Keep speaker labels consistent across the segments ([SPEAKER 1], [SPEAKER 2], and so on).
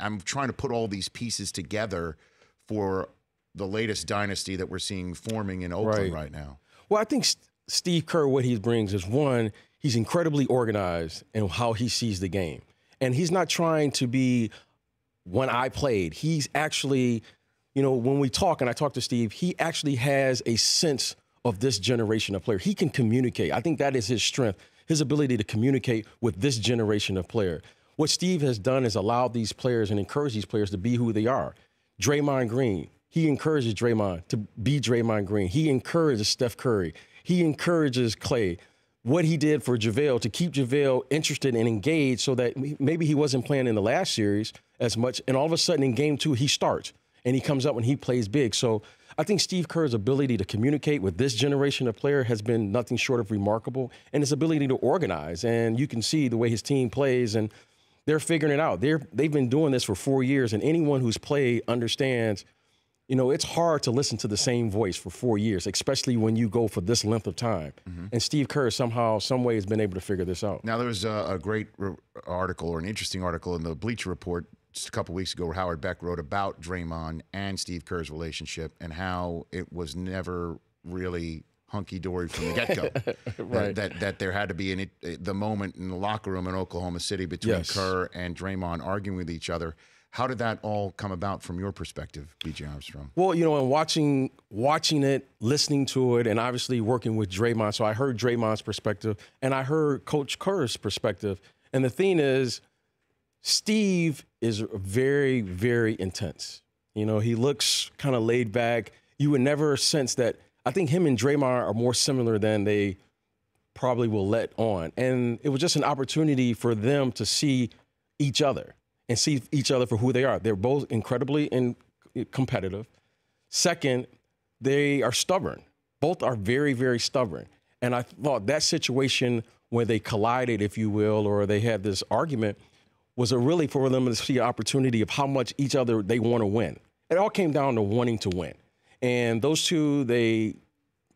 [SPEAKER 1] I'm trying to put all these pieces together for the latest dynasty that we're seeing forming in Oakland right now.
[SPEAKER 2] Well, I think Steve Kerr, what he brings is, one, he's incredibly organized in how he sees the game. And he's not trying to be when I played. He's actually, when we talk, and I talk to Steve, he actually has a sense of this generation of player. He can communicate. I think that is his strength, his ability to communicate with this generation of player. What Steve has done is allowed these players and encouraged these players to be who they are. Draymond Green, he encourages Draymond to be Draymond Green. He encourages Steph Curry. He encourages Clay. What he did for JaVale to keep JaVale interested and engaged so that maybe he wasn't playing in the last series as much, and all of a sudden in game 2 he starts and he comes up and he plays big. So I think Steve Kerr's ability to communicate with this generation of player has been nothing short of remarkable, and his ability to organize. And you can see the way his team plays, and they're figuring it out. They've been doing this for 4 years, and anyone who's played understands, it's hard to listen to the same voice for 4 years, especially when you go for this length of time. Mm-hmm. And Steve Kerr somehow, some way, has been able to figure this out.
[SPEAKER 1] Now, there was a great article, or an interesting article, in the Bleacher Report just a couple weeks ago where Howard Beck wrote about Draymond and Steve Kerr's relationship and how it was never really hunky-dory from the get-go.
[SPEAKER 2] Right.
[SPEAKER 1] that there had to be the moment in the locker room in Oklahoma City between Kerr and Draymond arguing with each other. How did that all come about from your perspective, B.J. Armstrong?
[SPEAKER 2] Well, and watching it, listening to it, and obviously working with Draymond. So I heard Draymond's perspective, and I heard Coach Kerr's perspective. And the thing is, Steve is very, very intense. He looks kind of laid back. You would never sense that. I think him and Draymond are more similar than they probably will let on. And it was just an opportunity for them to see each other and see each other for who they are. They're both incredibly competitive. Second, they are stubborn. Both are very, very stubborn. And I thought that situation where they collided, if you will, or they had this argument, was really for them to see an opportunity of how much each other they want to win. It all came down to wanting to win. And those two, they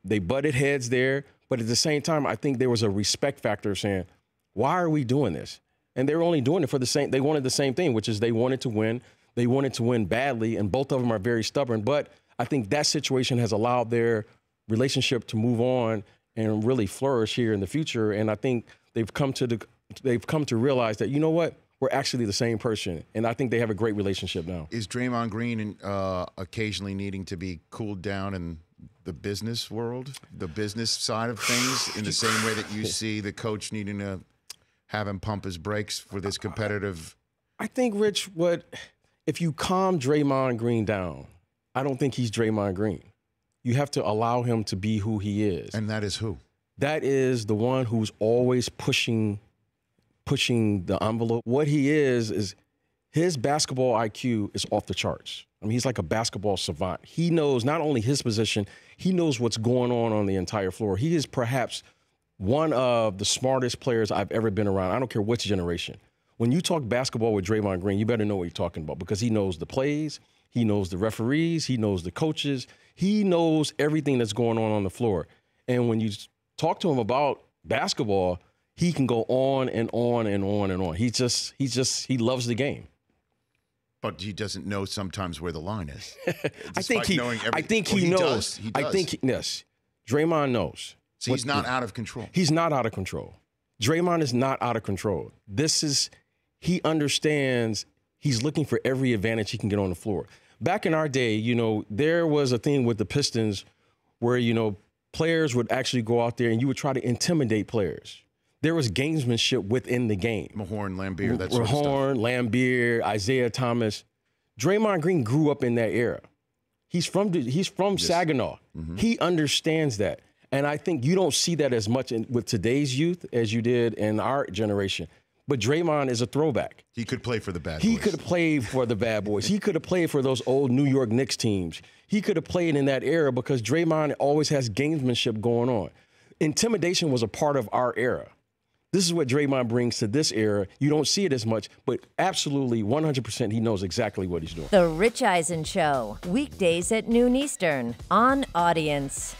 [SPEAKER 2] butted heads there. But at the same time, I think there was a respect factor saying, why are we doing this? And they were only doing it for they wanted the same thing, which is they wanted to win. They wanted to win badly, and both of them are very stubborn. But I think that situation has allowed their relationship to move on and really flourish here in the future. And I think they've come to realize that, you know what? We're actually the same person, and I think they have a great relationship now.
[SPEAKER 1] Is Draymond Green occasionally needing to be cooled down in the business world, the business side of things, in the same way that you see the coach needing to have him pump his brakes for this competitive?
[SPEAKER 2] I think, Rich, if you calm Draymond Green down, I don't think he's Draymond Green. You have to allow him to be who he is.
[SPEAKER 1] And that is who?
[SPEAKER 2] That is the one who's always pushing the envelope. What he is his basketball IQ is off the charts. I mean, he's like a basketball savant. He knows not only his position, he knows what's going on the entire floor. He is perhaps one of the smartest players I've ever been around. I don't care which generation. When you talk basketball with Draymond Green, you better know what you're talking about, because he knows the plays, he knows the referees, he knows the coaches, he knows everything that's going on the floor. And when you talk to him about basketball, he can go on and on and on and on. He loves the game.
[SPEAKER 1] But he doesn't know sometimes where the line is.
[SPEAKER 2] I think he knows. Yes. Draymond knows.
[SPEAKER 1] So he's not out of control.
[SPEAKER 2] He's not out of control. Draymond is not out of control. He understands he's looking for every advantage he can get on the floor. Back in our day, there was a thing with the Pistons where, players would actually go out there and you would try to intimidate players. There was gamesmanship within the game.
[SPEAKER 1] Mahorn, Lambeer, that sort of stuff.
[SPEAKER 2] Mahorn, Lambeer, Isaiah Thomas. Draymond Green grew up in that era. He's from Saginaw. Mm-hmm. He understands that. And I think you don't see that as much with today's youth as you did in our generation. But Draymond is a throwback.
[SPEAKER 1] He could play for the bad boys.
[SPEAKER 2] He could have played for the bad boys. He could have played for those old New York Knicks teams. He could have played in that era because Draymond always has gamesmanship going on. Intimidation was a part of our era. This is what Draymond brings to this era. You don't see it as much, but absolutely 100% he knows exactly what he's doing.
[SPEAKER 3] The Rich Eisen Show, weekdays at noon Eastern on Audience.